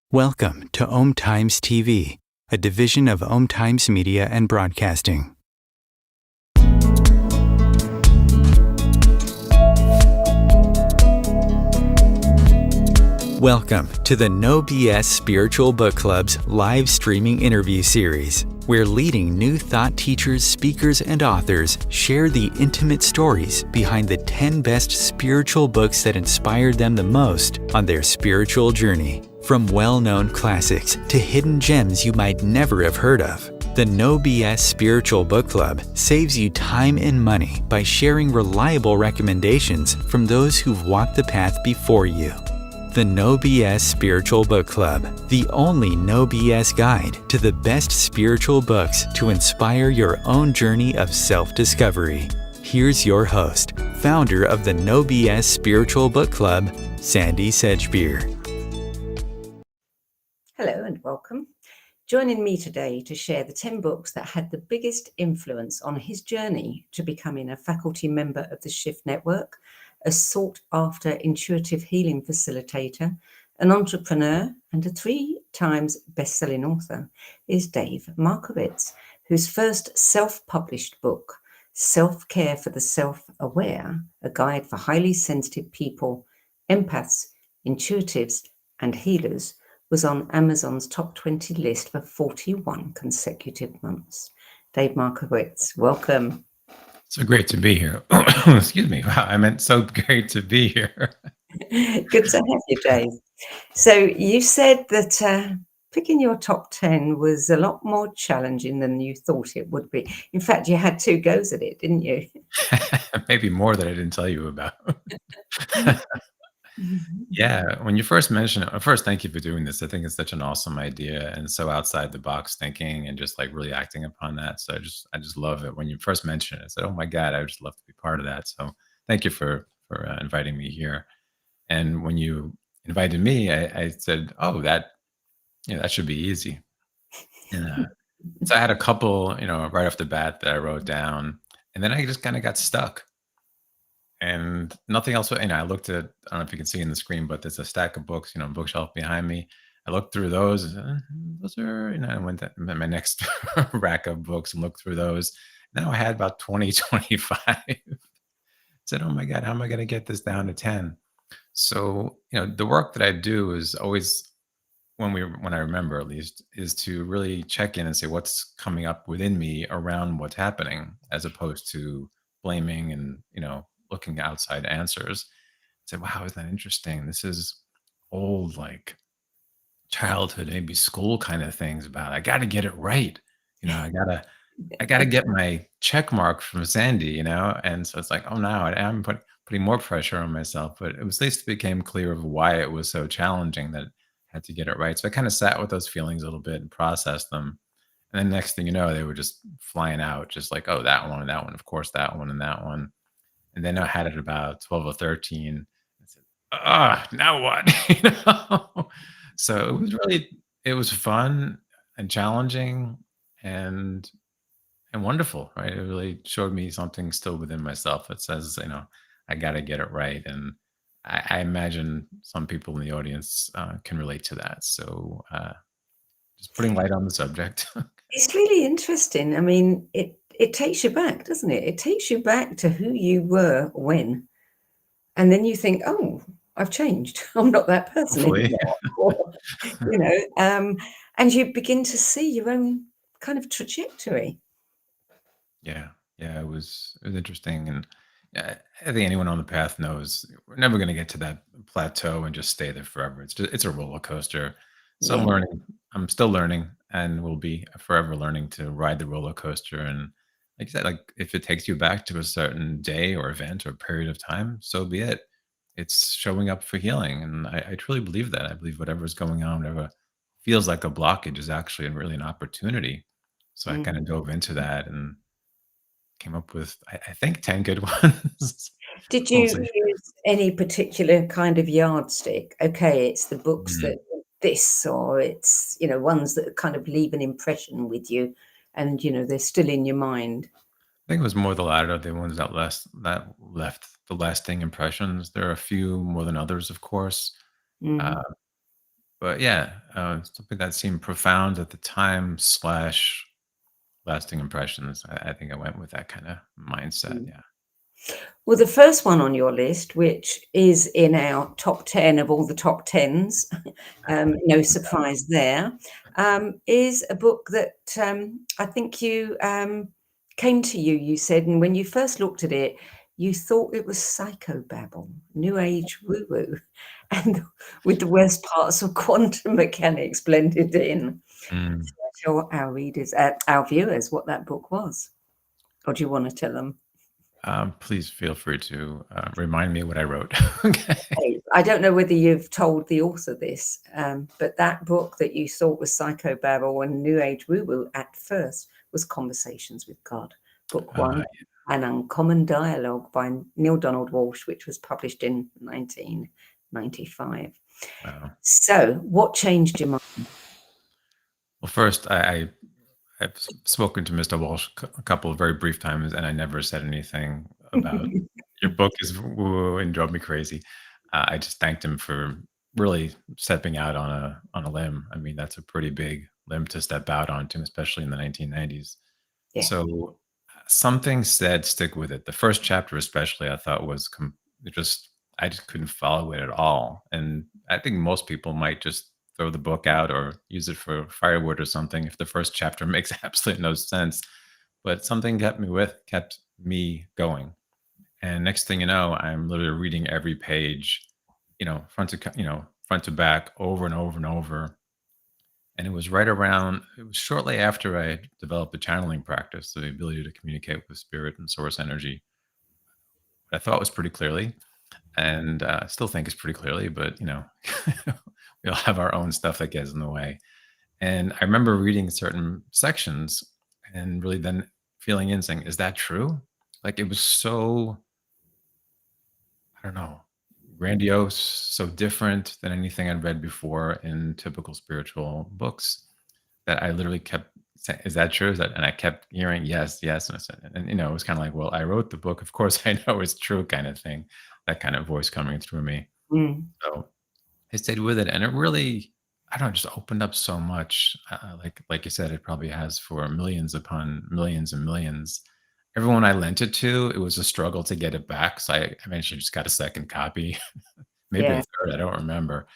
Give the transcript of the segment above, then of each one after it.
Welcome to Om Times TV, a division of Om Times Media and Broadcasting. Welcome to the No BS Spiritual Book Club's live streaming interview series, where leading new thought teachers, speakers, and authors share the intimate stories behind the 10 best spiritual books that inspired them the most on their spiritual journey. From well-known classics to hidden gems you might never have heard of, the No BS Spiritual Book Club saves you time and money by sharing reliable recommendations from those who've walked the path before you. The No BS Spiritual Book Club, the only No BS guide to the best spiritual books to inspire your own journey of self-discovery. Here's your host, founder of the No BS Spiritual Book Club, Sandy Sedgbeer. Hello and welcome. Joining me today to share the 10 books that had the biggest influence on his journey to becoming a faculty member of the Shift Network, a sought-after intuitive healing facilitator, an entrepreneur, and a 3 times best-selling author is Dave Markowitz, whose first self-published book, Self-Care for the Self-Aware, a guide for highly sensitive people, empaths, intuitives, and healers, was on Amazon's top 20 list for 41 consecutive months. Dave Markowitz, welcome. So great to be here. Excuse me. Wow, I meant so great to be here. Good to have you, Dave. So you said that picking your top 10 was a lot more challenging than you thought it would be. In fact, you had 2 goes at it, didn't you? Maybe more that I didn't tell you about. Mhm. Yeah, when you first mentioned it, first, thank you for doing this. I think it's such an awesome idea and so outside the box thinking and just like really acting upon that. So I just love it. When you first mentioned it, I said, "Oh my God, I would just love to be part of that." So thank you for inviting me here. And when you invited me, I said, "Oh, that should be easy." And so I had a couple, right off the bat that I wrote down, and then I just kind of got stuck and nothing else. I looked at, I don't know if you can see in the screen, but there's a stack of books, bookshelf behind me. I looked through those. Those are, I went to my next rack of books and looked through those. Now I had about 20, 25. Said, "Oh my God, how am I going to get this down to 10?" So, the work that I do is always, when I remember at least, is to really check in and say what's coming up within me around what's happening, as opposed to blaming and looking outside answers. Say, wow, isn't that interesting? This is old, like childhood, maybe school kind of things about I got to get it right. I gotta get my check mark from Sandy. And so it's like, oh, now I am putting more pressure on myself. But it was, at least it became clear of why it was so challenging that I had to get it right. So I kind of sat with those feelings a little bit and processed them. And then next thing you know, they were just flying out, just like, oh, that one, of course, that one, and that one. And then I had it about 12 or 13. I said, now what? So it was fun and challenging and wonderful, right? It really showed me something still within myself that says, I got to get it right. And I imagine some people in the audience can relate to that. So just putting light on the subject. It's really interesting. I mean, it takes you back, doesn't it? It takes you back to who you were when, and then you think, "Oh, I've changed. I'm not that person Hopefully. anymore." Or, you know, um, and you begin to see your own kind of trajectory. Yeah, yeah, it was interesting, and I think anyone on the path knows we're never going to get to that plateau and just stay there forever. It's a roller coaster. So Yeah. I'm still learning, and will be forever learning to ride the roller coaster. And like you said, like if it takes you back to a certain day or event or period of time, so be it. It's showing up for healing, and I truly believe that. I believe whatever's going on, whatever feels like a blockage, is actually really an opportunity. So I kind Mhm. of dove into that and came up with, I think, 10 good ones. Did We'll you see. use any particular kind of yardstick? Okay, it's the books Mm. that this, or it's, ones that kind of leave an impression with you and, they're still in your mind. I think it was more the latter, the ones that left the lasting impressions. There are a few more than others, of course, Mhm. uh, but yeah, something that seemed profound at the time slash lasting impressions. I think I went with that kinda mindset, Mm. yeah. Well, the first one on your list, which is in our top 10 of all the top 10s, no surprise there, is a book that I think came to you, you said, and when you first looked at it, you thought it was psychobabble, new age woo woo, and with the worst parts of quantum mechanics blended in. Mm. So tell our readers, our viewers, what that book was. Or do you want to tell them? Please feel free to, remind me what I wrote. Okay. Okay, I don't know whether you've told the author this, but that book that you thought was psychobabble and new age woo woo at first was Conversations with God, book one, Uh, An Uncommon Dialogue by Neil Donald Walsh, which was published in 1995. wow. So, what changed your mind? Well, first, I've spoken to Mr. Walsh a couple of very brief times, and I never said anything about your book is woo and drove me crazy. I just thanked him for really stepping out on a limb. I mean, that's a pretty big limb to step out onto, especially in the 1990s. Yeah. So something said, stick with it. The first chapter, especially, I thought was it just I just couldn't follow it at all. And I think most people might just throw the book out or use it for firewood or something if the first chapter makes absolutely no sense. But something kept me going. And next thing you know, I'm literally reading every page, front to back, over and over and over. And it was shortly after I developed the channeling practice, so the ability to communicate with spirit and source energy. I thought was pretty clearly. and I still think it's pretty clearly, but we all have our own stuff that gets in the way. And I remember reading certain sections and really then feeling in saying, "Is that true?" Like it was so, I don't know, grandiose, so different than anything I'd read before in typical spiritual books that I literally kept saying, "Is that true? Is that?" And I kept hearing, "Yes, yes." And I said, and it was kind of like, "Well, I wrote the book. Of course, I know it's true," kind of thing. That kind of voice coming through me. Mm. So I stayed with it, and it really, I don't know, just opened up so much. Like you said, it probably has for millions upon millions and millions. Everyone I lent it to, it was a struggle to get it back. So I eventually just got a second copy, maybe a Yeah, third. I don't remember.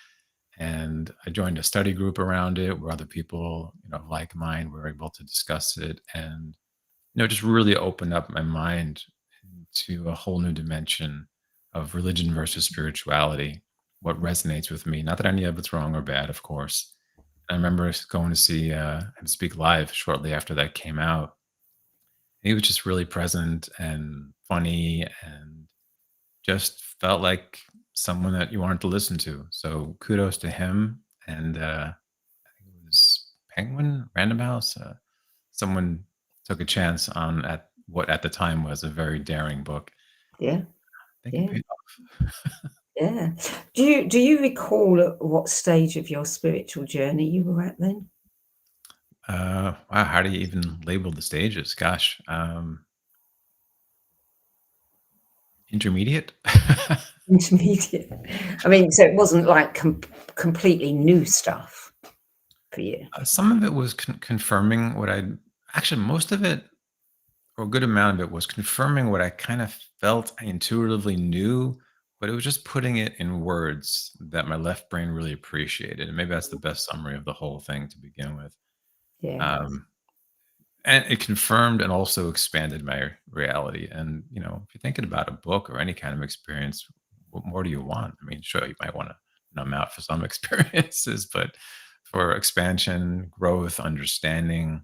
And I joined a study group around it where other people, of like mind, were able to discuss it, and just really opened up my mind to a whole new dimension of religion versus spirituality, what resonates with me. Not that any of it's wrong or bad, of course. I remember going to see him speak live shortly after that came out. He was just really present and funny and just felt like someone that you wanted to listen to. So kudos to him. And I think it was Penguin Random House. Someone took a chance on at what at the time was a very daring book. yeah, I think it yeah, paid off. yeah. Do you recall at what stage of your spiritual journey you were at then? Wow, how do you even label the stages? Gosh, intermediate. Intermediate. I mean, so it wasn't like completely new stuff for you? Some of it was confirming what I actually most of it, or a good amount of it, was confirming what I kind of felt I intuitively knew, but it was just putting it in words that my left brain really appreciated, and maybe that's the best summary of the whole thing to begin with. Yeah. Um, And it confirmed and also expanded my reality. And, if you're thinking about a book or any kind of experience, what more do you want? I mean, sure, you might want to numb out for some experiences, but for expansion, growth, understanding,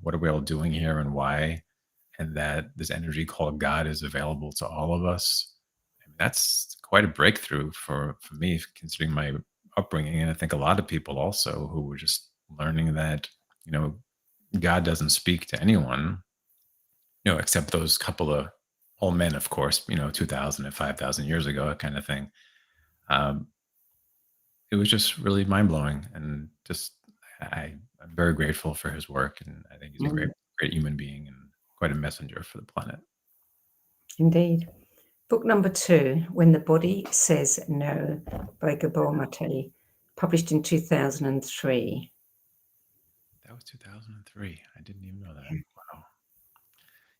what are we all doing here and why? And that this energy called God is available to all of us. I mean, that's quite a breakthrough for me, considering my upbringing. And I think a lot of people also who were just learning that, you know, God doesn't speak to anyone, except those couple of old men, of course, 2,000 and 5,000 years ago, that kind of thing. Um, it was just really mind blowing. And just, I'm very grateful for his work. And I think he's a great, Mm, great human being and quite a messenger for the planet. indeed. Book number 2, When the Body Says No, by Gabor Mate, published in 2003. That was 2003. I didn't even know that. Yeah. Wow.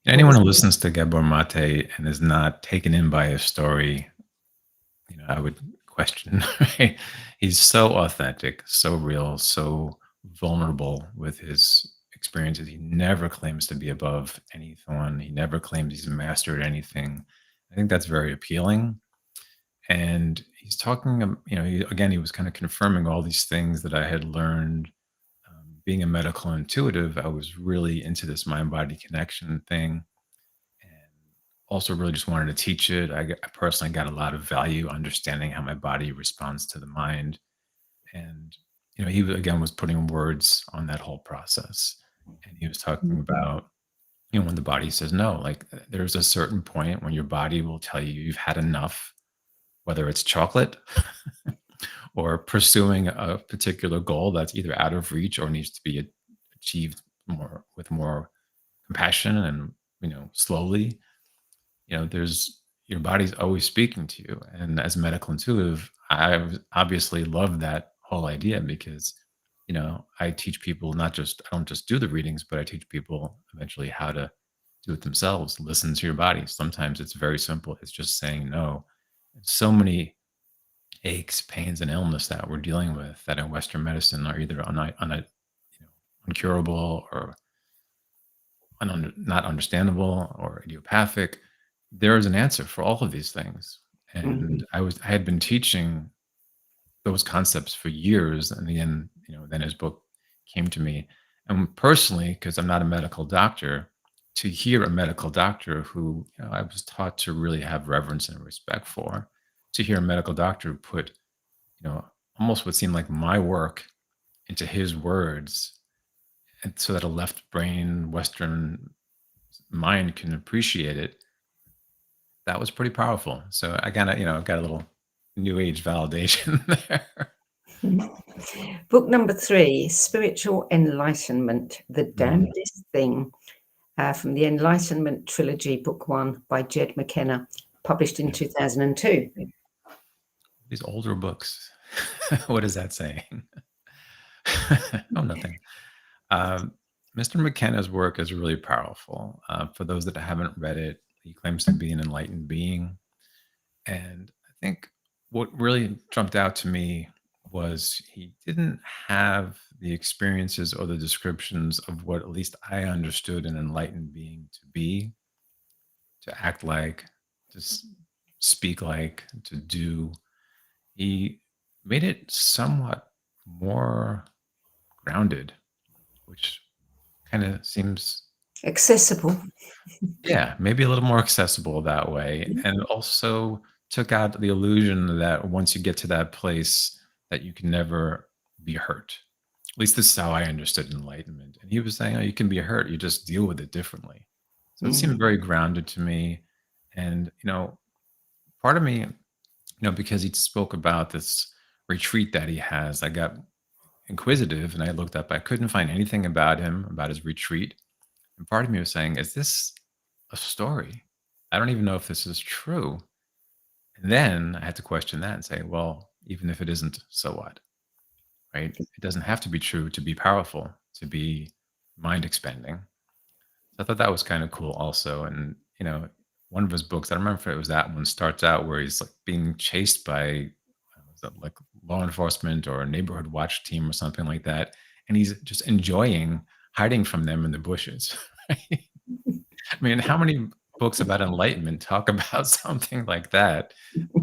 What Anyone was who listens to Gabor Mate and is not taken in by his story, I would question. Right? He's so authentic, so real, so vulnerable with his experiences. He never claims to be above anyone. He never claims he's mastered anything. I think that's very appealing. And he's talking, again, he was kind of confirming all these things that I had learned. Being a medical intuitive, I was really into this mind body connection thing, and also really just wanted to teach it. I personally got a lot of value understanding how my body responds to the mind. And, he again was putting words on that whole process. And he was talking Mhm. about, when the body says no, like there's a certain point when your body will tell you you've had enough, whether it's chocolate or pursuing a particular goal that's either out of reach or needs to be achieved more compassion and, slowly. There's your body's always speaking to you. And as a medical intuitive, obviously love that whole idea because, I teach people I don't just do the readings, but I teach people eventually how to do it themselves. Listen to your body. Sometimes it's very simple. It's just saying no. So many aches, pains, and illness that we're dealing with that in Western medicine are either uncurable or not understandable or idiopathic. There is an answer for all of these things. Mhm. And I had been teaching those concepts for years. And then, then his book came to me. And personally, because I'm not a medical doctor, to hear a medical doctor who, I was taught to really have reverence and respect for, to hear a medical doctor put, almost what seemed like my work into his words, and so that a left brain Western mind can appreciate it, that was pretty powerful. So I kind of, got a little new age validation there. Book number 3, Spiritual Enlightenment, The Mm, Damnedest Thing, from the Enlightenment Trilogy, Book 1 by Jed McKenna, published in yeah. 2002. These older books. What is that saying? Oh, nothing. Um, Mr. McKenna's work is really powerful. For those that haven't read it, he claims to be an enlightened being. And I think what really jumped out to me was he didn't have the experiences or the descriptions of what at least I understood an enlightened being to be, to act like, to speak like, to do. He made it somewhat more grounded, which kind of seems, Accessible. yeah, maybe a little more accessible that way. And also took out the illusion that once you get to that place that you can never be hurt. At least this is how I understood enlightenment. And he was saying, oh, you can be hurt, you just deal with it differently. So it seemed Mm. very grounded to me. And, part of me, because he spoke about this retreat that he has, I got inquisitive and I looked up. I couldn't find anything about him, about his retreat. And part of me was saying, is this a story? I don't even know if this is true. And then I had to question that and say, well, even if it isn't, so what? Right? It doesn't have to be true to be powerful, to be mind expanding. So I thought that was kind of cool also. And, one of his books, I don't remember if it was that one, starts out where he's like being chased by is that like law enforcement or a neighborhood watch team or something like that. And he's just enjoying hiding from them in the bushes. Right? I mean, how many books about enlightenment talk about something like that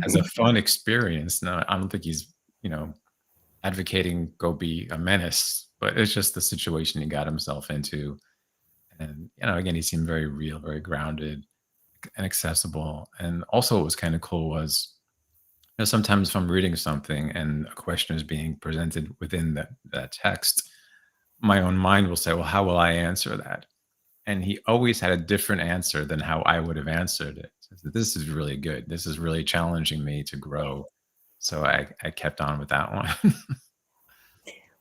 as a fun experience? No, I don't think he's, advocating go be a menace, but it's just the situation he got himself into. And, again, he seemed very real, very grounded and accessible. And also what was kind of cool was, sometimes if I'm reading something and a question is being presented within that text, my own mind will say, well, how will I answer that? And he always had a different answer than how I would have answered it. So I said, this is really good. This is really challenging me to grow. So I kept on with that one.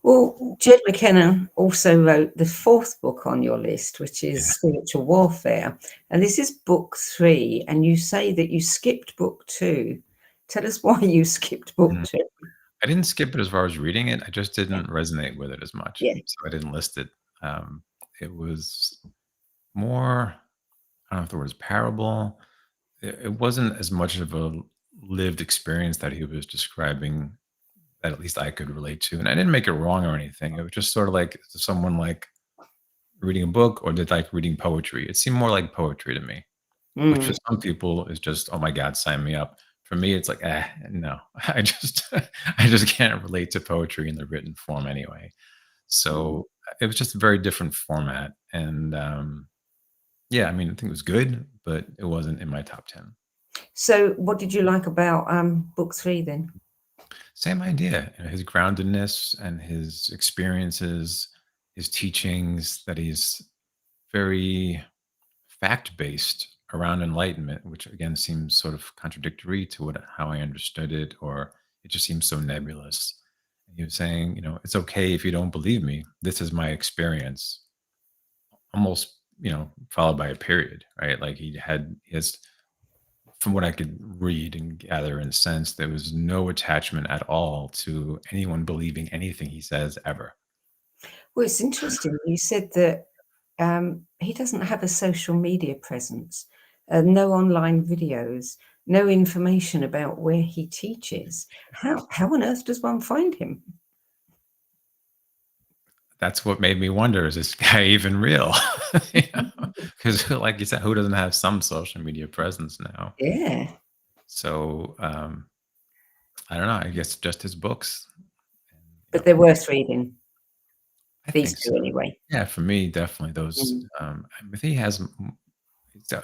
Well, Jed McKenna also wrote the 4th book on your list, which is Yeah. Spiritual Warfare. And this is book 3. And you say that you skipped book 2. Tell us why you skipped book Mm. 2. I didn't skip it as far as reading it. I just Yeah. didn't resonate with it as much. Yeah. So I didn't list it. It was more, I don't know if the word is parable. It wasn't as much of a lived experience that he was describing that at least I could relate to. And I didn't make it wrong or anything. It was just sort of like someone like reading a book or did like reading poetry. It seemed more like poetry to me, which for Mm. some people is just, oh my God, sign me up. For me, it's like, no, I just can't relate to poetry in the written form anyway. So it was just a very different format. And yeah, I mean, I think it was good, but it wasn't in my top 10. So what did you like about book 3 then? Same idea, his groundedness and his experiences, his teachings, that he's very fact based around enlightenment, which again seems sort of contradictory to how I understood it, or it just seems so nebulous. And he was saying, it's okay if you don't believe me. This is my experience. Almost, followed by a period, right? Like he has, from what I could read and gather and sense, there was no attachment at all to anyone believing anything he says ever. Well, it's interesting. You said that he doesn't have a social media presence, no online videos, no information about where he teaches. How on earth does one find him? That's what made me wonder, is this guy even real? Because like you said, who doesn't have some social media presence now? Yeah. So I don't know. I guess just his books. And, But they're worth reading. I These think two, so. anyway. Yeah, for me, definitely those. Mm, I mean, he has.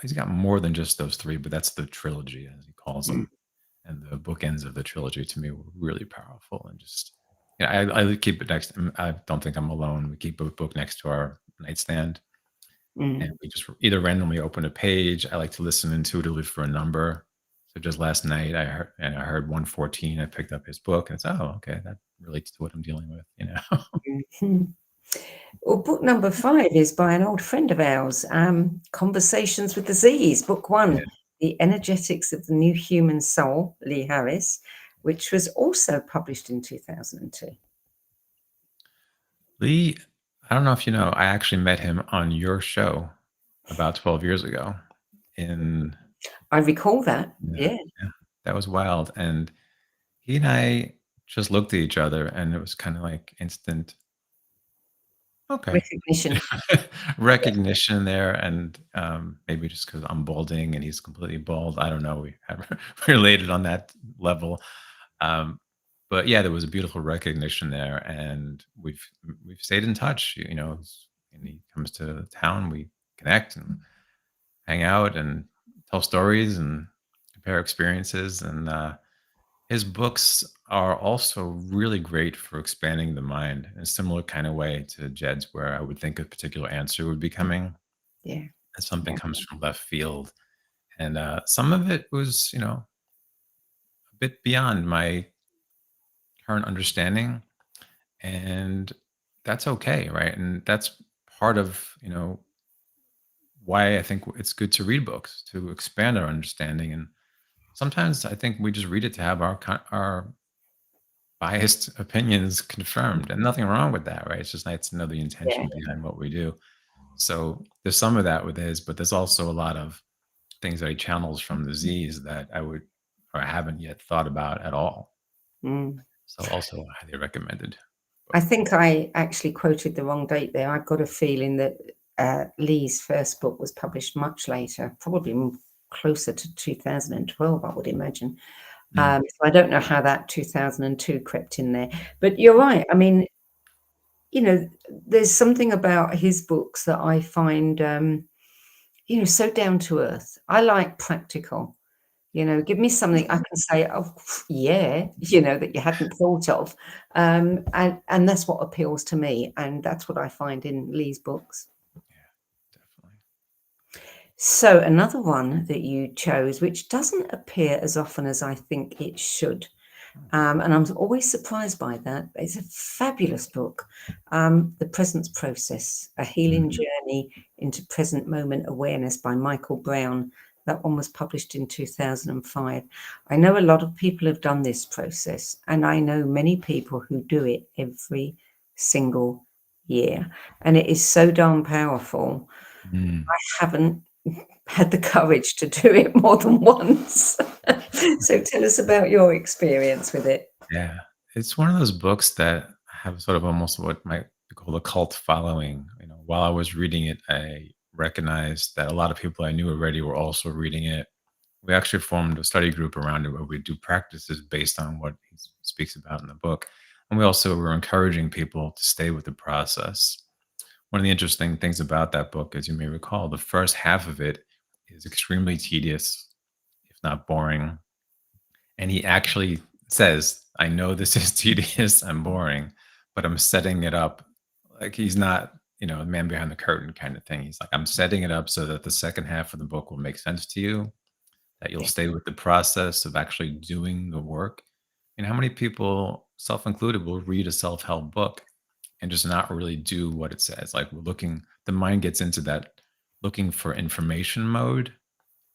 He's got more than just those three, but that's the trilogy, as he calls mm, them, and the bookends of the trilogy to me were really powerful. And just, yeah, I keep it next. I don't think I'm alone. We keep a book next to our nightstand, and mm. we just either randomly open a page. I like to listen intuitively for a number. So just last night, I heard 114. I picked up his book, and it's, oh, okay, that relates to what I'm dealing with. Mhm. Well, book number 5 is by an old friend of ours, Conversations with the Z's, book Yeah. 1, The Energetics of the New Human Soul, Lee Harris, which was also published in 2002. Lee, I don't know if you know, I actually met him on your show about 12 years ago in I recall that. yeah, Yeah, yeah, that was wild, and he and I just looked at each other, and it was kinda like instant, "Okay." recognition. Yeah, Recognition there, and, maybe just because 'cause I'm balding and he's completely bald, I don't know, we have related on that level, um, but yeah, there was a beautiful recognition there, and we've stayed in touch, and he comes to town, we connect and hang out and tell stories and compare experiences, and, his books are also really great for expanding the mind in a similar kind of way to Jed's, where I would think a particular answer would be coming, yeah, and something yeah. comes from left field. And some of it was, a bit beyond my current understanding, and that's okay, right? And that's part of, why I think it's good to read books to expand our understanding. And sometimes I think we just read it to have our biased opinions confirmed, and nothing wrong with that, right? It's just nice to know the Yeah. intention behind what we do. So there's some of that with his, but there's also a lot of things that he channels from the Z's that I would or I haven't yet thought about at all. Mm. So also a highly recommended I book. think I actually quoted the wrong date there. I've got a feeling that Lee's first book was published much later, probably closer to 2012, I would imagine. Mm, So I don't know how that 2002 crept in there. But you're right. I mean, there's something about his books that I find, so down to earth. I like practical. Give me something I can say, "Oh, yeah," that you hadn't thought of. And that's what appeals to me, and that's what I find in Lee's books. yeah, definitely. So another one that you chose, which doesn't appear as often as I think it should, Oh, and I'm always surprised by that. It's a fabulous book, The Presence Process: A Healing mm, Journey into Present Moment Awareness by Michael Brown. That one was published in 2005. I know a lot of people have done this process, and I know many people who do it every single year. And it is so darn powerful. mm. I haven't had the courage to do it more than once. So tell us about your experience with it. Yeah. It's one of those books that have sort of almost what might be called a cult following. While I was reading it, I recognized that a lot of people I knew already were also reading it. We actually formed a study group around it where we do practices based on what he speaks about in the book. And we also were encouraging people to stay with the process. One of the interesting things about that book, as you may recall, the first half of it is extremely tedious, if not boring. And he actually says, I know this is tedious and boring, but I'm setting it up. Like he's not, a man behind the curtain kind of thing. He's like, I'm setting it up so that the second half of the book will make sense to you, that you'll Yeah. stay with the process of actually doing the work. And how many people, self included, will read a self help book and just not really do what it says? Like the mind gets into that looking for information mode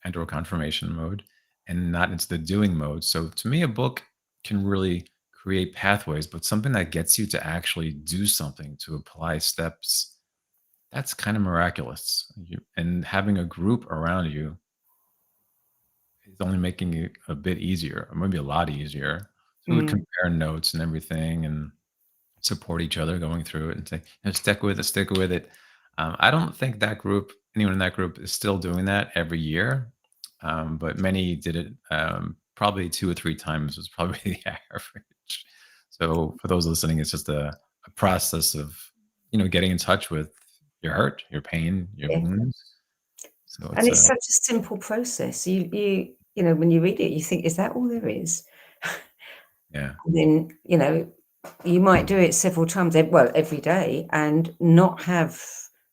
and or confirmation mode and not into the doing mode. So to me, a book can really create pathways, but something that gets you to actually do something, to apply steps, that's kind of miraculous. And having a group around you is only making it a bit easier, or maybe a lot easier. So we would Mm, compare notes and everything and support each other going through it and say, stick with it, stick with it. I don't think anyone in that group is still doing that every year, but many did it probably 2 or 3 times was probably the average. So for those listening, it's just a process of getting in touch with your hurt, your pain, your Yeah. wounds. So And it's it's such a simple process. When you read it, you think, is that all there is? yeah, And then, you might do it several times, every day, and not have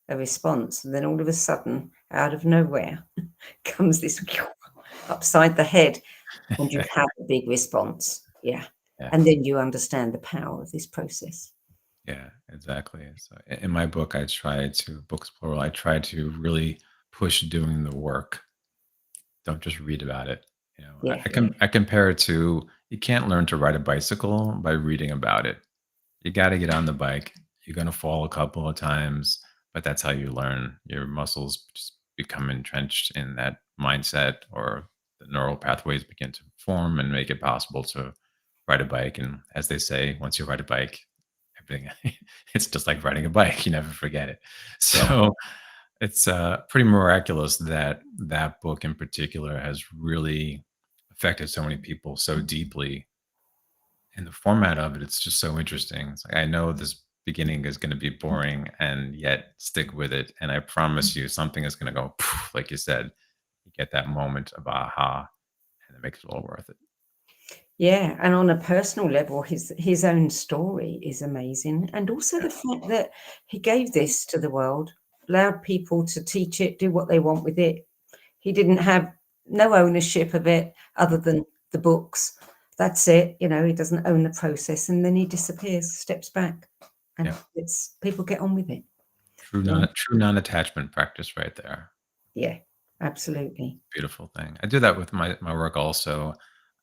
a response. And then all of a sudden, out of nowhere, comes this upside the head, and you have a big response. Yeah. yeah, And then you understand the power of this process. yeah, exactly. So in my book, books plural, I try to really push doing the work. Don't just read about it. Yeah. I compare it to, you can't learn to ride a bicycle by reading about it. You got to get on the bike. You're going to fall a couple of times, but that's how you learn. Your muscles just become entrenched in that mindset, or the neural pathways begin to form and make it possible to ride a bike. And as they say, once you ride a bike, everything, it's just like riding a bike. You never forget it. So it's pretty miraculous that that book in particular has really affected so many people so deeply. And the format of it, it's just so interesting. It's like, I know this beginning is going to be boring, and yet stick with it. And I promise you, something is going to go, poof, like you said, you get that moment of aha, and it makes it all worth it. Yeah, and on a personal level, his own story is amazing, and also the fact that he gave this to the world, allowed people to teach it, do what they want with it. He didn't have no ownership of it other than the books. That's it. He doesn't own the process, and then he disappears, steps back, and Yeah. it's people get on with it. True non-attachment practice right there. Yeah, absolutely. Beautiful thing. I do that with my work also.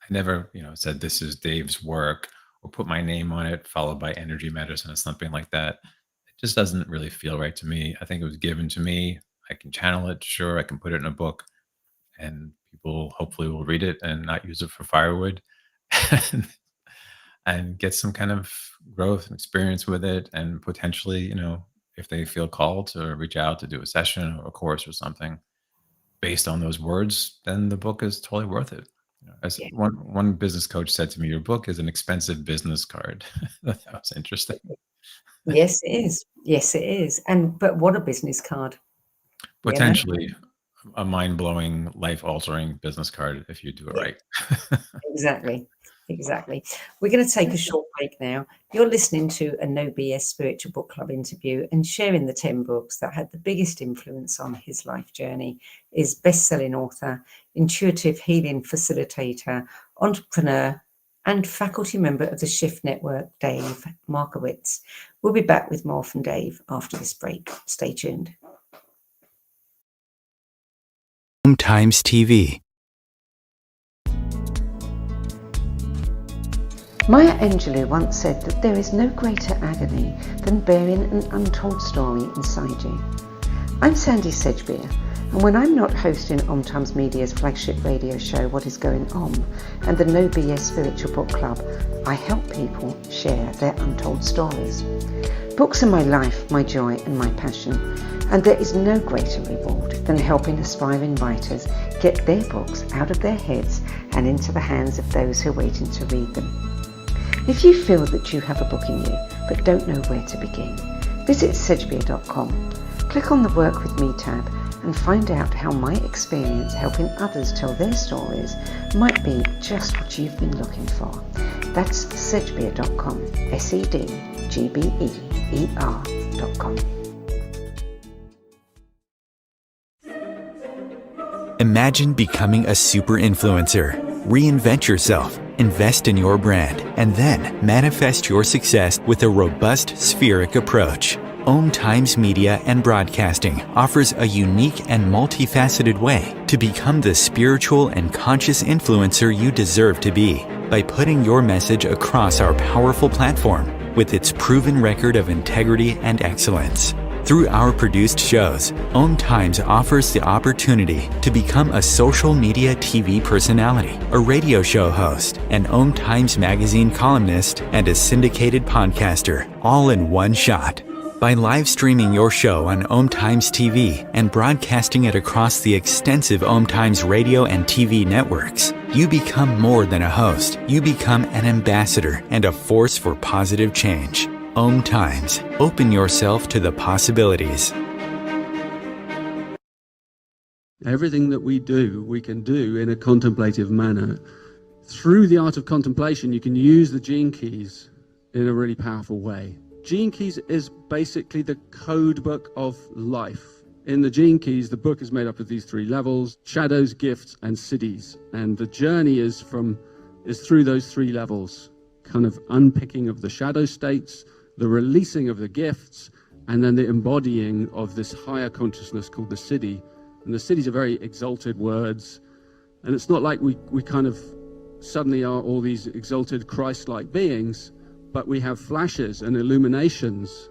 I never, said this is Dave's work, or put my name on it, followed by energy medicine or something like that. It just doesn't really feel right to me. I think it was given to me. I can channel it, sure. I can put it in a book, and people hopefully will read it and not use it for firewood, and get some kind of growth and experience with it. And potentially, if they feel called to reach out to do a session or a course or something based on those words, then the book is totally worth it. As Yeah. one business coach said to me, your book is an expensive business card. That was interesting. Yes, it is. Yes, it is. But what a business card. Potentially a mind-blowing, life-altering business card if you do it Yeah. right. Exactly. We're going to take a short break now. You're listening to a No BS Spiritual Book Club interview, and sharing the 10 books that had the biggest influence on his life journey is best-selling author, intuitive healing facilitator, entrepreneur, and faculty member of the Shift Network, Dave Markowitz. We'll be back with more from Dave after this break. Stay tuned. Times TV. Maya Angelou once said that there is no greater agony than bearing an untold story inside you. I'm Sandy Sedgbeer, and when I'm not hosting Times Media's flagship radio show What Is Going On and the No BS Spiritual Book Club, I help people share their untold stories. Books are my life, my joy and my passion, and there is no greater reward than helping aspiring writers get their books out of their heads and into the hands of those who are waiting to read them. If you feel that you have a book in you but don't know where to begin, visit sedgbeer.com, click on the Work With Me tab and find out how my experience helping others tell their stories might be just what you've been looking for. That's sedgbeer.com, sedgbeer.com. Imagine becoming a super influencer. Reinvent yourself, invest in your brand, and then manifest your success with a robust spheric approach. Times Media and Broadcasting offers a unique and multifaceted way to become the spiritual and conscious influencer you deserve to be by putting your message across our powerful platform with its proven record of integrity and excellence. Through our produced shows, Times offers the opportunity to become a social media TV personality, a radio show host, an Times magazine columnist, and a syndicated podcaster, all in one shot. By live streaming your show on Times TV and broadcasting it across the extensive Times radio and TV networks, you become more than a host. You become an ambassador and a force for positive change. Om Times. Open yourself to the possibilities. Everything that we do, we can do in a contemplative manner. Through the art of contemplation, you can use the gene keys in a really powerful way. Gene keys is basically the code book of life. In the gene keys, the book is made up of these three levels: shadows, gifts, and siddhis. And the journey is through those three levels, kind of unpicking of the shadow states, the releasing of the gifts, and then the embodying of this higher consciousness called the siddhi. And the siddhis are very exalted words. And it's not like we kind of suddenly are all these exalted Christ-like beings, but we have flashes and illuminations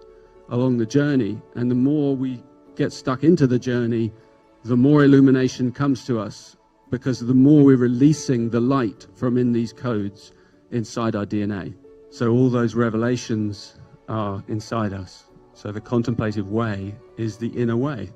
along the journey. And the more we get stuck into the journey, the more illumination comes to us, because the more we're releasing the light from in these codes inside our DNA. So all those revelations are inside us. So the contemplative way is the inner way.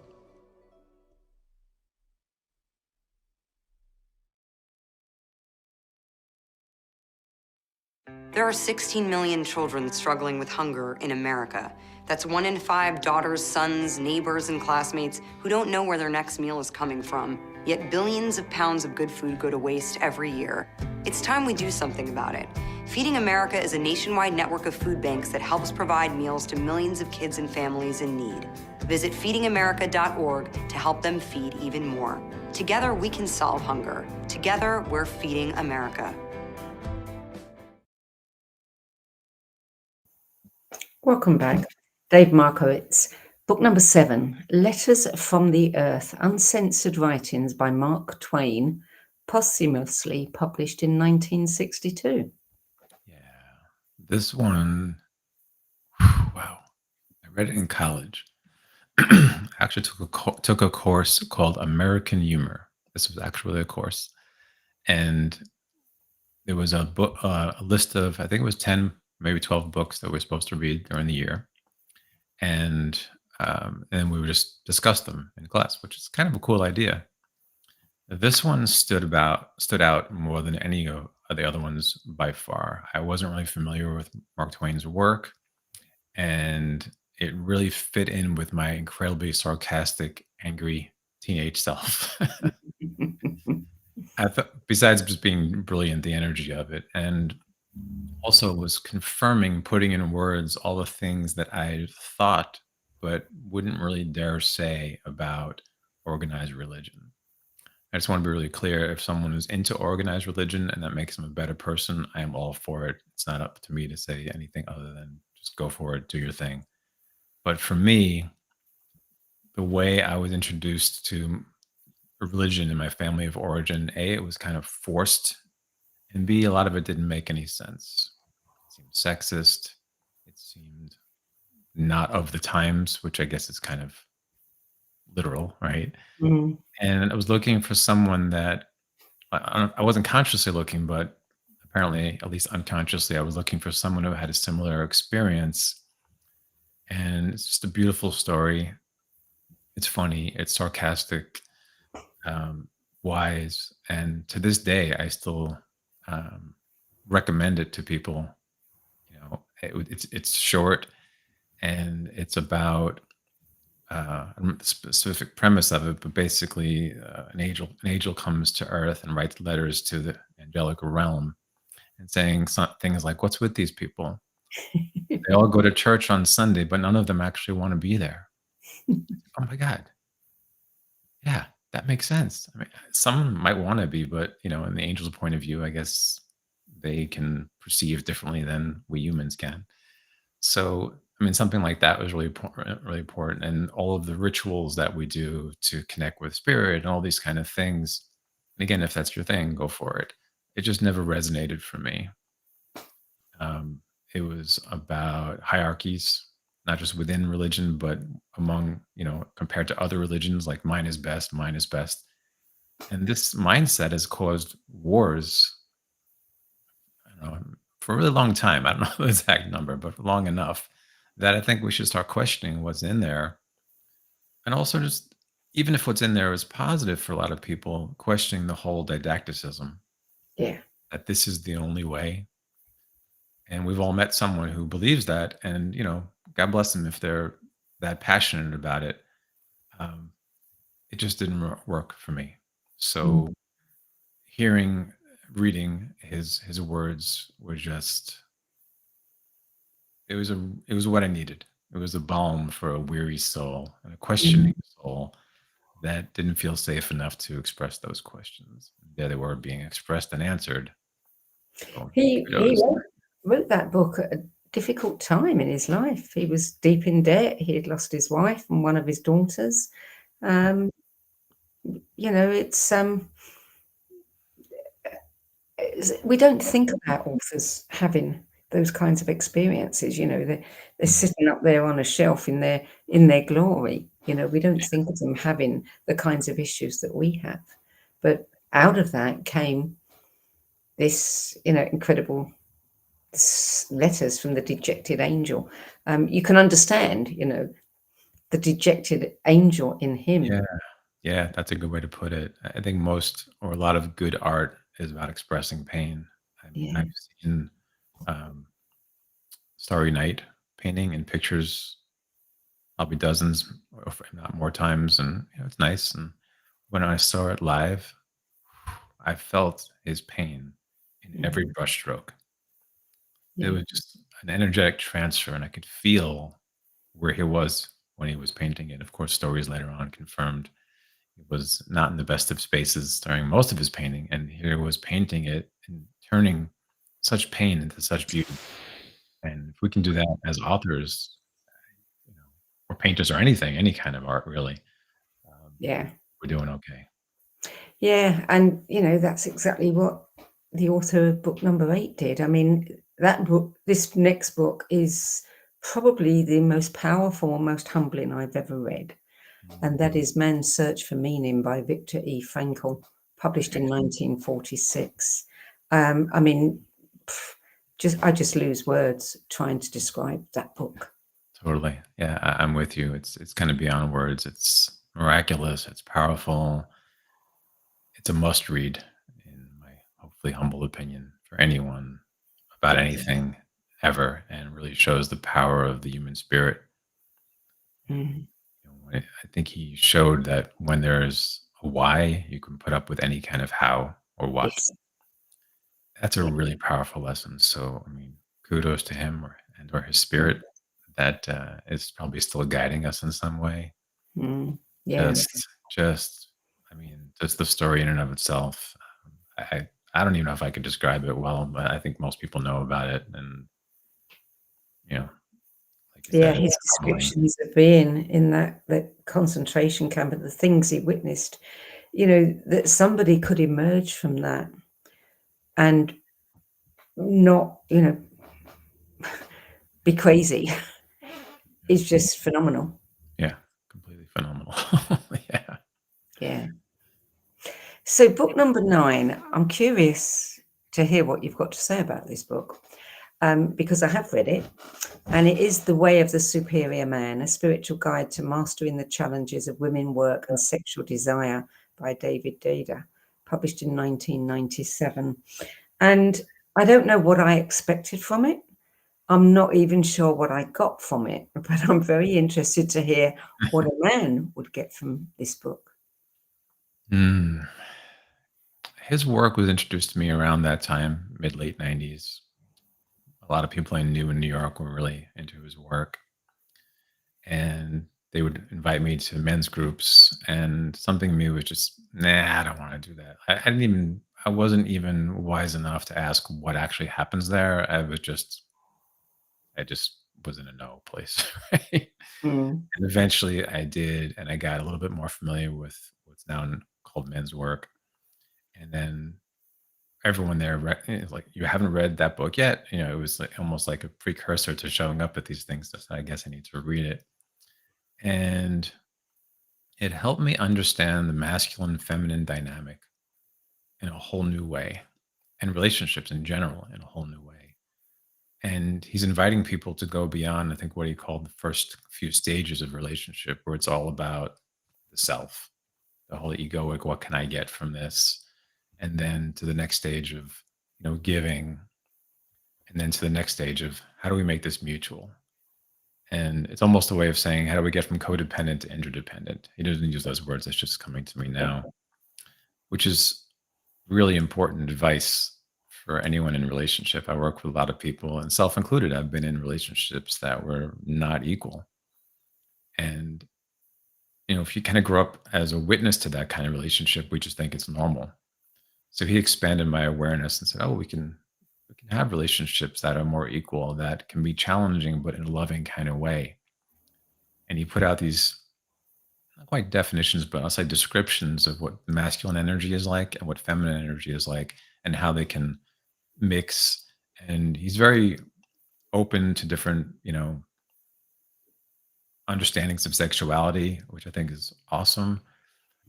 There are 16 million children struggling with hunger in America. That's 1 in 5 daughters, sons, neighbors, and classmates who don't know where their next meal is coming from. Yet billions of pounds of good food go to waste every year. It's time we do something about it. Feeding America is a nationwide network of food banks that helps provide meals to millions of kids and families in need. Visit feedingamerica.org to help them feed even more. Together, we can solve hunger. Together, we're feeding America. Welcome back. Dave Markowitz. Book number 7, Letters from the Earth, Uncensored Writings by Mark Twain, posthumously published in 1962. Yeah. This one, wow. I read it in college. I actually took a course called American Humor. This was actually a course. And there was a book, a list of, I think it was 10, maybe 12 books that we're supposed to read during the year. And we would just discuss them in class, which is kind of a cool idea. This one stood out more than any of the other ones by far. I wasn't really familiar with Mark Twain's work, and it really fit in with my incredibly sarcastic, angry teenage self. Besides just being brilliant, the energy of it, and also was confirming, putting in words all the things that I thought but wouldn't really dare say about organized religion. I just want to be really clear. If someone is into organized religion and that makes them a better person, I am all for it. It's not up to me to say anything other than just go for it, do your thing. But for me, the way I was introduced to religion in my family of origin, A, it was kind of forced, and B, a lot of it didn't make any sense. It seemed sexist. It seemed not of the times, which I guess is kind of literal, right? Mm. And I was looking for someone that I wasn't consciously looking, but apparently, at least unconsciously, I was looking for someone who had a similar experience. And it's just a beautiful story. It's funny, it's sarcastic, wise, and to this day, I still recommend it to people. You know, it's short, and it's about I don't remember the specific premise of it, but basically, an angel comes to Earth and writes letters to the angelic realm, and saying things like, "What's with these people? They all go to church on Sunday, but none of them actually want to be there." Oh my God. Yeah, that makes sense. I mean, some might want to be, but in the angel's point of view, I guess they can perceive differently than we humans can. So, I mean, something like that was really important, really important. And all of the rituals that we do to connect with spirit and all these kind of things. And again, if that's your thing, go for it. It just never resonated for me. It was about hierarchies, not just within religion, but among, compared to other religions, like mine is best, mine is best. And this mindset has caused wars, I don't know, for a really long time. I don't know the exact number, but for long enough that I think we should start questioning what's in there. And also just, even if what's in there is positive for a lot of people, questioning the whole didacticism Yeah. that this is the only way. And we've all met someone who believes that, and God bless them if they're that passionate about it. Um, it just didn't work for me. Mm. So hearing, reading his words were just it was what I needed. It was a balm for a weary soul and a Mm. questioning soul that didn't feel safe enough to express those questions. There they were being expressed and answered. So He kudos. wrote that book at a difficult time in his life. He was deep in debt. He had lost his wife and one of his daughters. Um, we don't think about authors having those kinds of experiences. They're Mhm. sitting up there on a shelf in their glory. We don't think of them having the kinds of issues that we have. But out of that came this, incredible letters from the dejected angel. You can understand, the dejected angel in him. Yeah, yeah, that's a good way to put it. I think most or a lot of good art is about expressing pain. I mean, Yeah. I've seen um, Starry Night painting and pictures probably dozens, or if not more times, and it's nice. And when I saw it live, I felt his pain in every Mhm. brushstroke. It Yeah. was just an energetic transfer, and I could feel where he was when he was painting it. Of course, stories later on confirmed he was not in the best of spaces during most of his painting, and here he was painting it and turning such pain into such beauty. And if we can do that as authors, you know, or painters or anything, any kind of art really, um, Yeah. we're doing okay. Yeah, and that's exactly what the author of book number 8 did. I mean, this next book is probably the most powerful and most humbling I've ever read, Mm. and that is Man's Search for Meaning by Viktor E. Frankl, published in 1946. I mean, pff, I just lose words trying to describe that book. Totally. Yeah, I'm with you. It's kind of beyond words. It's miraculous. It's powerful. It's a must read, in my hopefully humble opinion, for anyone about Yeah. anything ever, and really shows the power of the human spirit. Mm. I think he showed that when there's a why, you can put up with any kind of how or what. Yes. That's a Yeah. really powerful lesson. So, I mean, kudos to him or his Mm. spirit that is probably still guiding us in some way. Mm. Yeah. Just, I mean, just the story in and of itself. I don't even know if I could describe it well, but I think most people know about it. And, you know, like you Yeah, said, his it's humbling. descriptions of being in that concentration camp and the things he witnessed, that somebody could emerge from that and not, be crazy is just phenomenal. Yeah, completely phenomenal. Yeah. Yeah. So book number 9, I'm curious to hear what you've got to say about this book, because I have read it, and it is The Way of the Superior Man, a spiritual guide to mastering the challenges of women, work, and sexual desire by David Dada, published in 1997. And I don't know what I expected from it. I'm not even sure what I got from it, but I'm very interested to hear what a man would get from this book. Mm. His work was introduced to me around that time, mid late 90s. A lot of people I knew in New York were really into his work, and they would invite me to men's groups. And something in me was just, nah, I don't want to do that. I wasn't even wise enough to ask what actually happens there. I just was in a no place. Right? Mm, And eventually I did, and I got a little bit more familiar with what's now called men's work. And then everyone there is like, you haven't read that book yet. It was like almost like a precursor to showing up at these things. So I guess I need to read it. And it helped me understand the masculine feminine dynamic in a whole new way, and relationships in general in a whole new way. And he's inviting people to go beyond, I think, what he called the first few stages of relationship, where it's all about the self, the whole egoic, what can I get from this? And then to the next stage of, giving and then to the next stage of how do we make this mutual? And it's almost a way of saying, how do we get from codependent to interdependent? He doesn't use those words. That's just coming to me now, which is really important advice for anyone in relationship. I work with a lot of people, and self included. I've been in relationships that were not equal. And, if you kind of grow up as a witness to that kind of relationship, we just think it's normal. So he expanded my awareness and said, oh, we can have relationships that are more equal, that can be challenging, but in a loving kind of way. And he put out these not quite definitions, but I'll say descriptions of what masculine energy is like and what feminine energy is like and how they can mix. And he's very open to different, understandings of sexuality, which I think is awesome.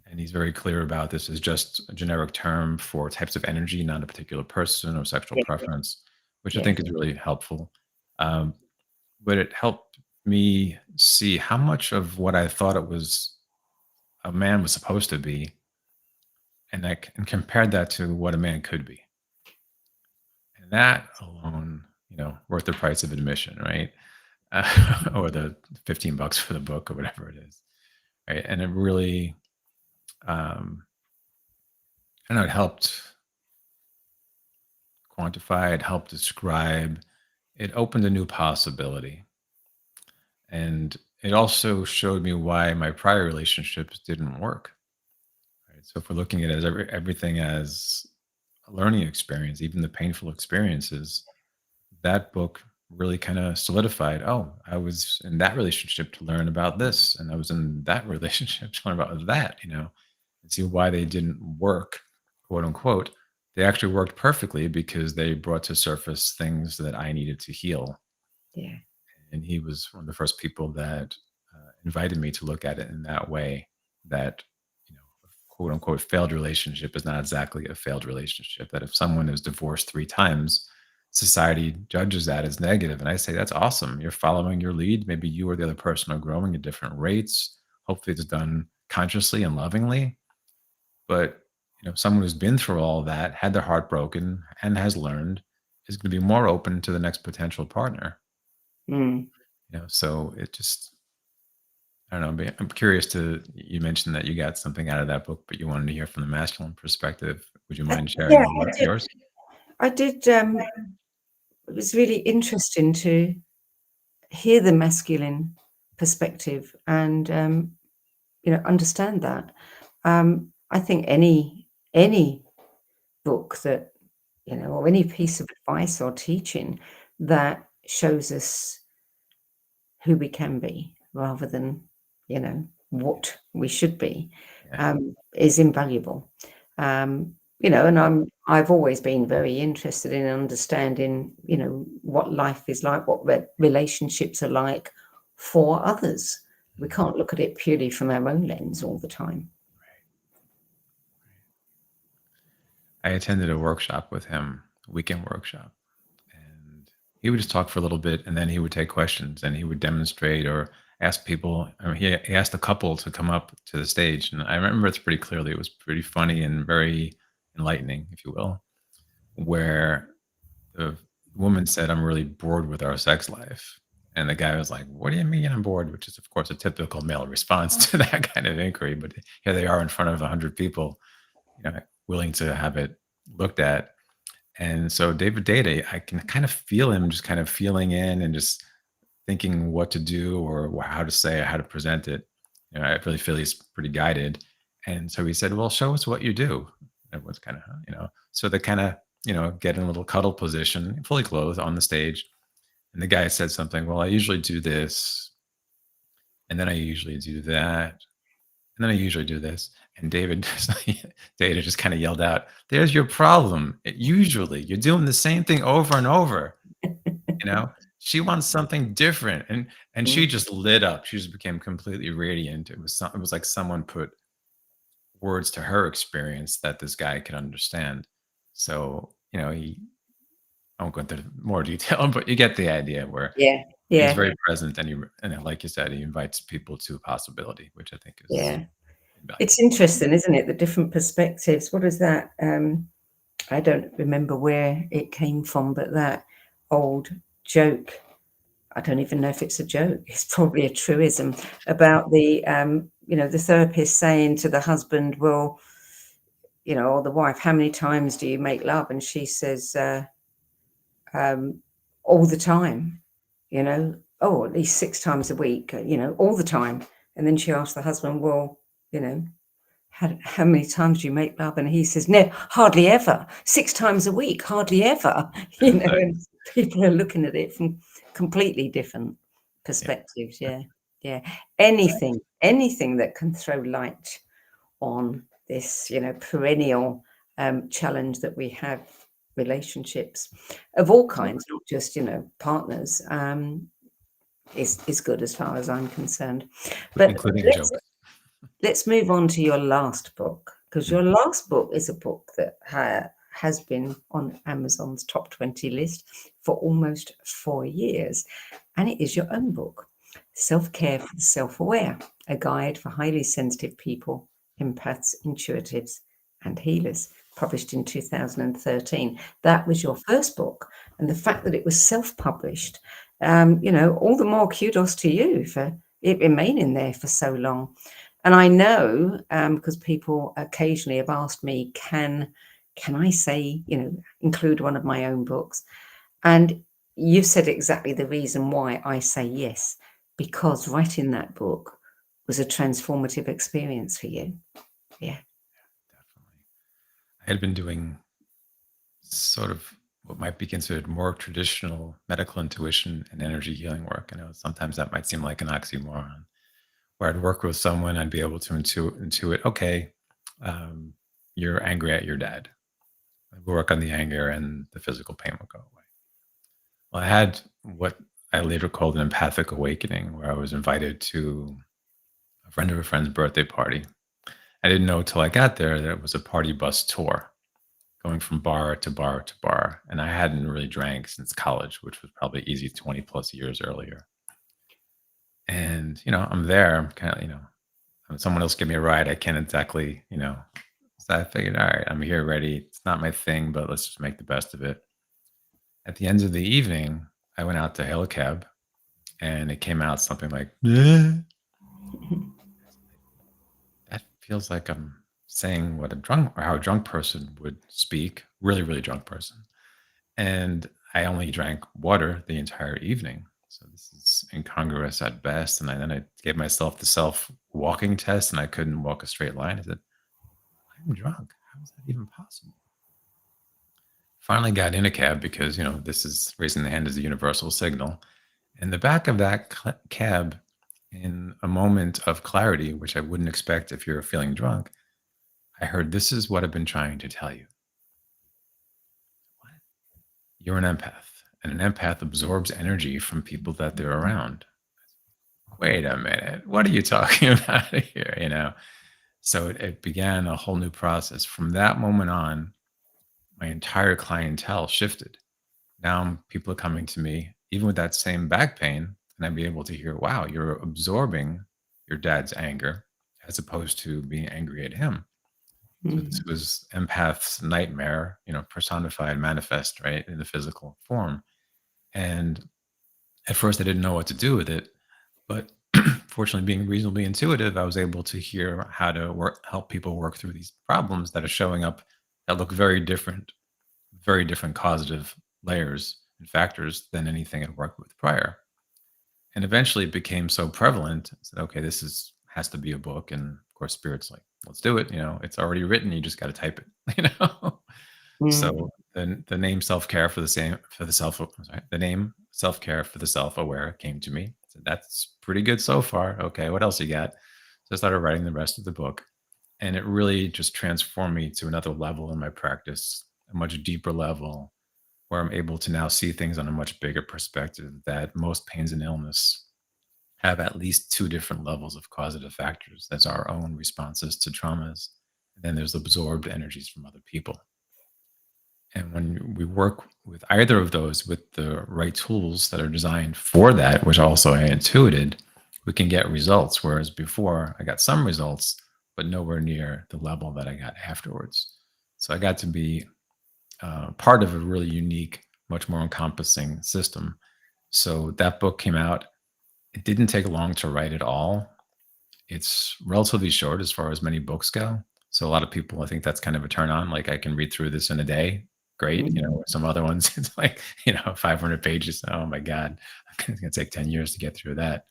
And he's very clear about this as just a generic term for types of energy, not a particular person or sexual Yeah. preference, which I Yeah. think is really helpful. Um, but it helped me see how much of what I thought it was a man was supposed to be, and compared that to what a man could be. And that alone, worth the price of admission, right? Or the $15 for the book or whatever it is, right? And it really, I know it helped quantify, it helped describe, it opened a new possibility. And it also showed me why my prior relationships didn't work. Right? So if we're looking at it as everything as a learning experience, even the painful experiences, that book really kind of solidified, oh, I was in that relationship to learn about this, and I was in that relationship to learn about that, and see why they didn't work, quote unquote. They actually worked perfectly because they brought to surface things that I needed to heal. Yeah. And he was one of the first people that invited me to look at it in that way, that a quote unquote failed relationship is not exactly a failed relationship. That if someone is divorced 3 times, society judges that as negative. And I say that's awesome, you're following your lead. Maybe you or the other person are growing at different rates. Hopefully it's done consciously and lovingly. But someone who's been through all that, had their heart broken, and has learned, is going to be more open to the next potential partner. Mm. So it just, I don't know. I'm curious you mentioned that you got something out of that book, but you wanted to hear from the masculine perspective. Would you mind sharing Yeah, yours? I did. It was really interesting to hear the masculine perspective and understand that. I think any book that or any piece of advice or teaching that shows us who we can be rather than what we should be Yeah. is invaluable. And I've always been very interested in understanding what life is like, what relationships are like for others. We can't look at it purely from our own lens all the time. I attended a workshop with him, a weekend workshop, and he would just talk for a little bit, and then he would take questions, and he would demonstrate or ask people. He asked a couple to come up to the stage, and I remember it's pretty clearly. It was pretty funny and very enlightening, if you will, where the woman said, "I'm really bored with our sex life." And the guy was like, "What do you mean I'm bored?" Which is, of course, a typical male response to that kind of inquiry. But here they are in front of 100 people, willing to have it looked at. And so David Data, I can kind of feel him just kind of feeling in and just thinking what to do or how to say it, how to present it. I really feel he's pretty guided. And so he said, well, show us what you do. Everyone's kind of, so they kind of, get in a little cuddle position, fully clothed on the stage. And the guy said something, well, I usually do this. And then I usually do that. And then I usually do this. And Data just kind of yelled out, there's your problem. Usually you're doing the same thing over and over. She wants something different. And she just lit up. She just became completely radiant. It was like someone put words to her experience that this guy could understand. So, I won't go into more detail, but you get the idea where Yeah. he's very present, and like you said, he invites people to a possibility, which I think is Yeah. invaluable. It's interesting, isn't it? The different perspectives. What is that? I don't remember where it came from, but that old joke. I don't even know if it's a joke. It's probably a truism about the the therapist saying to the husband, well, or the wife, how many times do you make love? And she says, all the time, oh, at least 6 times a week, all the time. And then she asked the husband, well, how many times do you make love? And he says, no, hardly ever. 6 times a week, hardly ever. And people are looking at it from completely different perspectives. Yeah. Anything that can throw light on this, perennial challenge that we have, relationships of all kinds, not just, partners, is good as far as I'm concerned. But including jokes. Let's move on to your last book, because your last book is a book that has been on Amazon's top 20 list for almost 4 years. And it is your own book, Self-Care for the Self-Aware, a guide for highly sensitive people, empaths, intuitives, and healers, published in 2013. That was your first book. And the fact that it was self-published, all the more kudos to you for it remaining there for so long. And I know, because people occasionally have asked me, can I say, include one of my own books? And you said exactly the reason why I say yes, because writing that book was a transformative experience for you. Yeah. Definitely. I had been doing sort of what might be considered more traditional medical intuition and energy healing work. I know sometimes that might seem like an oxymoron, where I'd work with someone, I'd be able to intuit, okay, you're angry at your dad. I'd work on the anger and the physical pain would go away. Well, I had what I later called an empathic awakening, where I was invited to a friend of a friend's birthday party. I didn't know till I got there that it was a party bus tour going from bar to bar to bar. And I hadn't really drank since college, which was probably easy 20 plus years earlier. And, I'm there, kind of, when someone else give me a ride, I can't exactly, so I figured, all right, I'm here ready. It's not my thing, but let's just make the best of it. At the end of the evening, I went out to hail a cab and it came out something like, that feels like I'm saying what a drunk or how a drunk person would speak, really, really drunk person. And I only drank water the entire evening. So this is incongruous at best. And then I gave myself the self-walking test and I couldn't walk a straight line. I said, I'm drunk. How is that even possible? Finally got in a cab because, this is raising the hand as a universal signal. In the back of that cab, in a moment of clarity, which I wouldn't expect if you're feeling drunk, I heard, this is what I've been trying to tell you. What? You're an empath. And an empath absorbs energy from people that they're around. Wait a minute. What are you talking about here? So it began a whole new process. From that moment on, my entire clientele shifted. Now people are coming to me, even with that same back pain, and I'd be able to hear, wow, you're absorbing your dad's anger as opposed to being angry at him. So this was empath's nightmare, personified, manifest, right, in the physical form. And at first I didn't know what to do with it, but fortunately, being reasonably intuitive, I was able to hear how to help people work through these problems that are showing up that look very different causative layers and factors than anything I'd worked with prior. And eventually it became so prevalent, I said, okay, this has to be a book. And of course, Spirit's like, let's do it. It's already written. You just got to type it, So the name Self-Care for the name Self-Care for the Self-Aware came to me. So that's pretty good so far. Okay, what else you got? So I started writing the rest of the book. And it really just transformed me to another level in my practice, a much deeper level, where I'm able to now see things on a much bigger perspective, that most pains and illness have at least 2 different levels of causative factors. That's our own responses to traumas. And then there's absorbed energies from other people. And when we work with either of those with the right tools that are designed for that, which also I intuited, we can get results. Whereas before I got some results, but nowhere near the level that I got afterwards. So I got to be part of a really unique much more encompassing system. So that book came out. It didn't take long to write at all. It's relatively short as far as many books go. So a lot of people, I think that's kind of a turn on. Like I can read through this in a day. Great. You Mm. know, some other ones, it's like, 500 pages. Oh my God. It's going to take 10 years to get through that.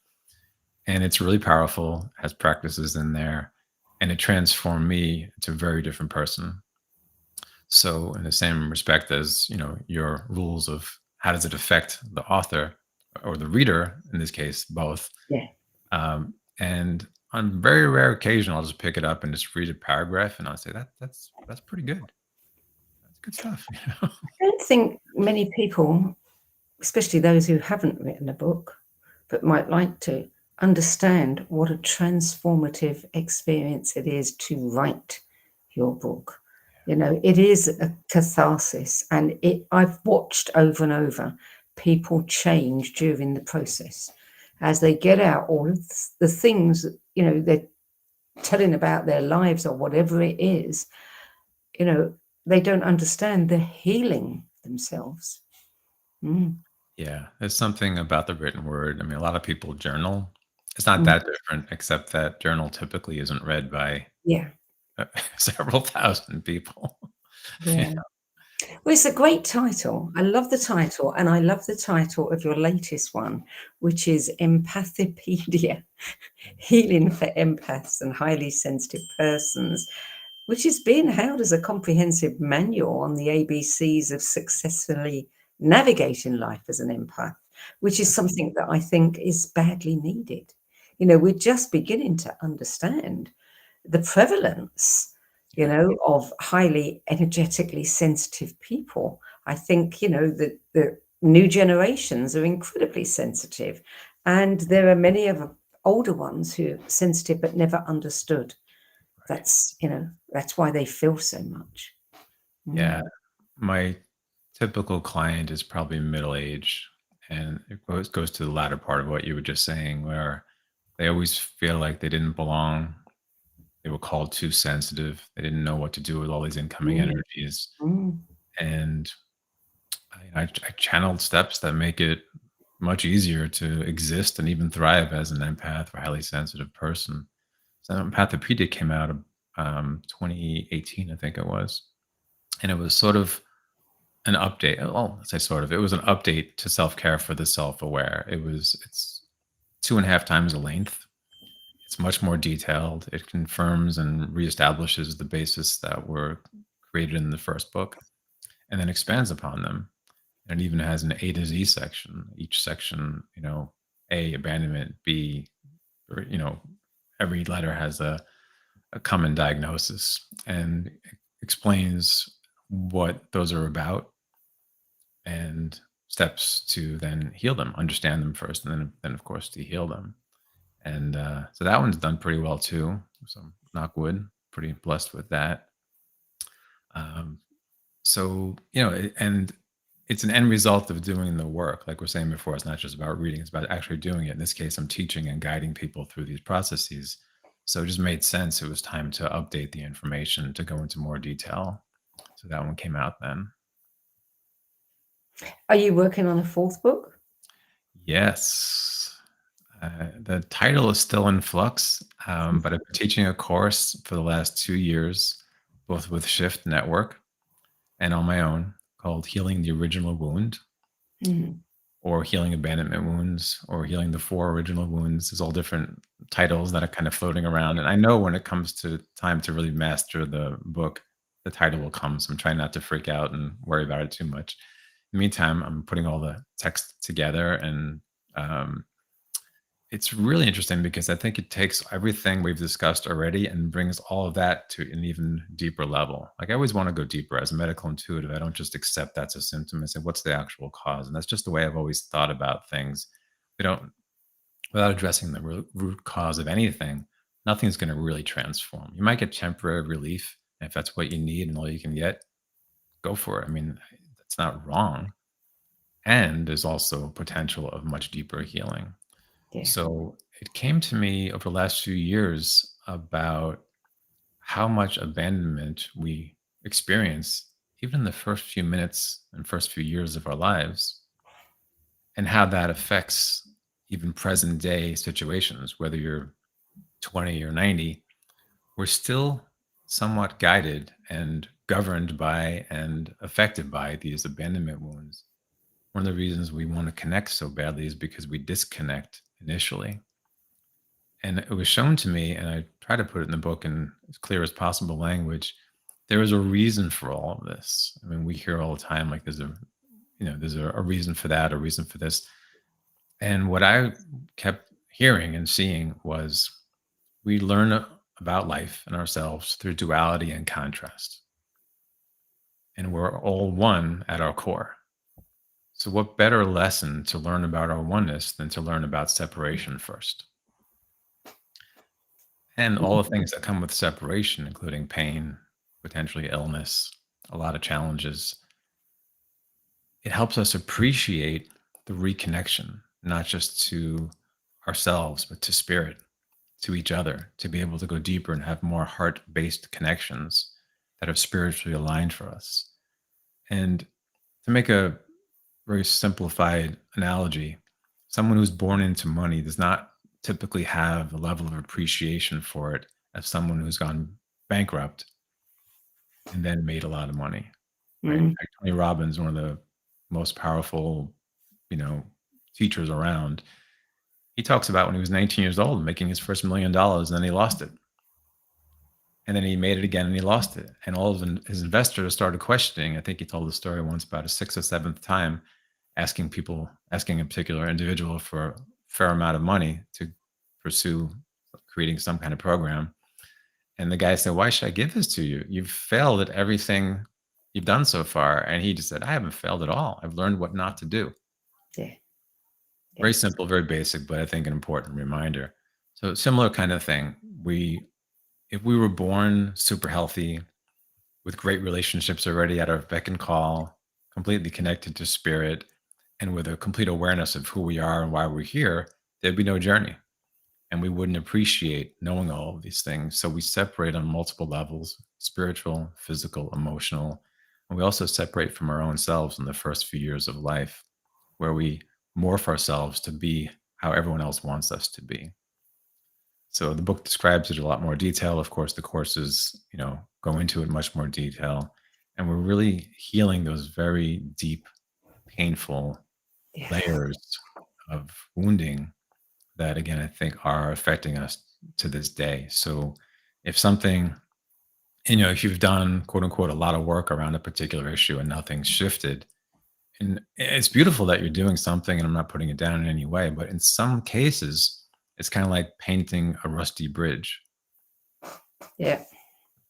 And it's really powerful, has practices in there, and it transformed me to a very different person. So in the same respect as, your rules of how does it affect the author or the reader, in this case, both. Yeah. And on very rare occasion, I'll just pick it up and just read a paragraph, and I'll say that's pretty good. That's good stuff. I don't think many people, especially those who haven't written a book but might like to, understand what a transformative experience it is to write your book. It is a catharsis, and I've watched over and over people change during the process as they get out all of the things that, they're telling about their lives or whatever it is. They don't understand they're healing themselves. Mm. Yeah, there's something about the written word. I mean, a lot of people journal. It's not Mm. that different, except that journal typically isn't read by Yeah. several thousand people. You Yeah. Well, it's a great title. I love the title, and I love the title of your latest one, which is Empathipedia, Healing for Empaths and Highly Sensitive Persons, which is being hailed as a comprehensive manual on the ABCs of successfully navigating life as an empath, which is something that I think is badly needed. We're just beginning to understand the prevalence, of highly energetically sensitive people. I think, that the new generations are incredibly sensitive, and there are many of the older ones who are sensitive but never understood. That's why they feel so much. Yeah, Mm. my typical client is probably middle age, and it goes to the latter part of what you were just saying, where they always feel like they didn't belong. They were called too sensitive. They didn't know what to do with all these incoming Mm. energies, Mm. and I channeled steps that make it much easier to exist and even thrive as an empath or highly sensitive person. So Empathipedia came out of 2018, I think it was, and it was sort of an update. Oh, let's say sort of. It was an update to self care for the self aware. It's 2.5 times the length. It's much more detailed. It confirms and reestablishes the basis that were created in the first book, and then expands upon them. And it even has an A to Z section. Each section, A, abandonment, B, or, every letter has a common diagnosis and explains what those are about and steps to then heal them, understand them first, and then of course to heal them. And so that one's done pretty well too. So knock wood, pretty blessed with that. Um, so and it's an end result of doing the work. Like we're saying before, it's not just about reading; it's about actually doing it. In this case, I'm teaching and guiding people through these processes. So it just made sense. It was time to update the information to go into more detail. So that one came out then. Are you working on a fourth book? Yes. The title is still in flux, but I've been teaching a course for the last 2 years, both with Shift Network and on my own, called Healing the Original Wound, Mm. or Healing Abandonment Wounds, or Healing the Four Original Wounds. There's all different titles that are kind of floating around. And I know when it comes to time to really master the book, the title will come. So I'm trying not to freak out and worry about it too much. In the meantime, I'm putting all the text together, and um, it's really interesting because I think it takes everything we've discussed already and brings all of that to an even deeper level. Like I always want to go deeper as a medical intuitive. I don't just accept that's a symptom and say, what's the actual cause? And that's just the way I've always thought about things. We don't, without addressing the root cause of anything, nothing's going to really transform. You might get temporary relief. And if that's what you need and all you can get, go for it. I mean, that's not wrong. And there's also potential of much deeper healing. Yeah. So it came to me over the last few years about how much abandonment we experience even in the first few minutes and first few years of our lives, and how that affects even present day situations, whether you're 20 or 90, we're still somewhat guided and governed by and affected by these abandonment wounds. One of the reasons we want to connect so badly is because we disconnect initially. And it was shown to me, and I try to put it in the book in as clear as possible language. There is a reason for all of this. I mean, we hear all the time, like there's a reason for that, a reason for this. And what I kept hearing and seeing was we learn about life and ourselves through duality and contrast. And we're all one at our core. So, what better lesson to learn about our oneness than to learn about separation first? And all the things that come with separation, including pain, potentially illness, a lot of challenges. It helps us appreciate the reconnection, not just to ourselves, but to spirit, to each other, to be able to go deeper and have more heart-based connections that are spiritually aligned for us. And to make a very simplified analogy, someone who's born into money does not typically have a level of appreciation for it as someone who's gone bankrupt and then made a lot of money. Right? In fact, Tony Robbins, one of the most powerful, teachers around, he talks about when he was 19 years old making his first $1 million, and then he lost it. And then he made it again and he lost it. And all of his investors started questioning. I think he told the story once about a sixth or seventh time, asking a particular individual for a fair amount of money to pursue creating some kind of program. And the guy said, "Why should I give this to you? You've failed at everything you've done so far." And he just said, "I haven't failed at all. I've learned what not to do." Yeah. Very simple, very basic, but I think an important reminder. So similar kind of thing. If we were born super healthy, with great relationships already at our beck and call, completely connected to spirit, and with a complete awareness of who we are and why we're here, there'd be no journey. And we wouldn't appreciate knowing all of these things. So we separate on multiple levels: spiritual, physical, emotional. And we also separate from our own selves in the first few years of life, where we morph ourselves to be how everyone else wants us to be. So the book describes it in a lot more detail. Of course, the courses, go into it in much more detail. And we're really healing those very deep, painful layers of wounding that, again, I think are affecting us to this day. So if something, if you've done, quote unquote, a lot of work around a particular issue and nothing's shifted, and it's beautiful that you're doing something, and I'm not putting it down in any way, but in some cases, it's kind of like painting a rusty bridge. Yeah.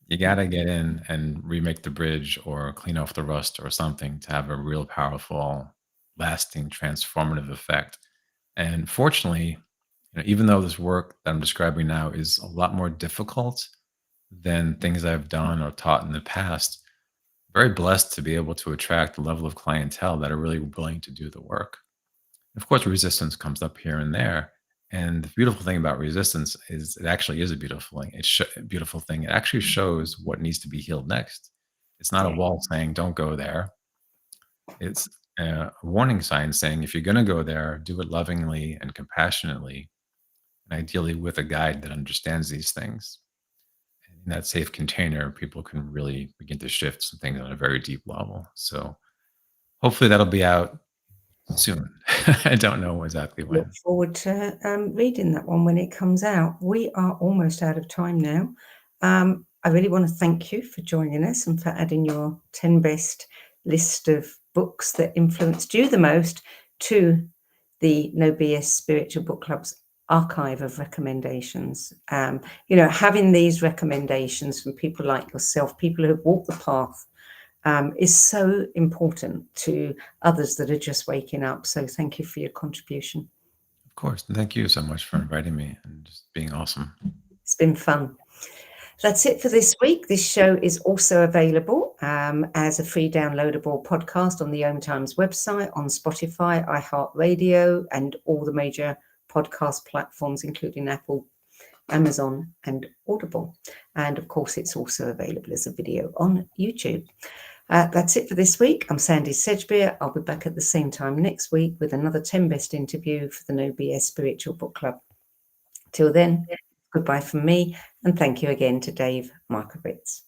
You got to get in and remake the bridge or clean off the rust or something to have a real powerful, lasting, transformative effect. And fortunately, even though this work that I'm describing now is a lot more difficult than things I've done or taught in the past, very blessed to be able to attract a level of clientele that are really willing to do the work. Of course, resistance comes up here and there. And the beautiful thing about resistance is it actually is a beautiful thing. Beautiful thing. It actually shows what needs to be healed next. It's not a wall saying, "Don't go there." It's a warning sign saying, if you're going to go there, do it lovingly and compassionately, and ideally with a guide that understands these things. And in that safe container, people can really begin to shift some things on a very deep level. So hopefully that'll be out soon. I don't know exactly when. Look forward to reading that one when it comes out. We are almost out of time now. I really want to thank you for joining us and for adding your 10 best list of books that influenced you the most to the No BS Spiritual Book Club's archive of recommendations. Having these recommendations from people like yourself, people who have walked the path, is so important to others that are just waking up. So thank you for your contribution. Of course. And thank you so much for inviting me and just being awesome. It's been fun. That's it for this week. This show is also available as a free downloadable podcast on the Om Times website, on Spotify, iHeartRadio, and all the major podcast platforms, including Apple, Amazon, and Audible. And of course, it's also available as a video on YouTube. That's it for this week. I'm Sandy Sedgbeer. I'll be back at the same time next week with another 10 Best interview for the No BS Spiritual Book Club. Till then, goodbye from me, and thank you again to Dave Markowitz.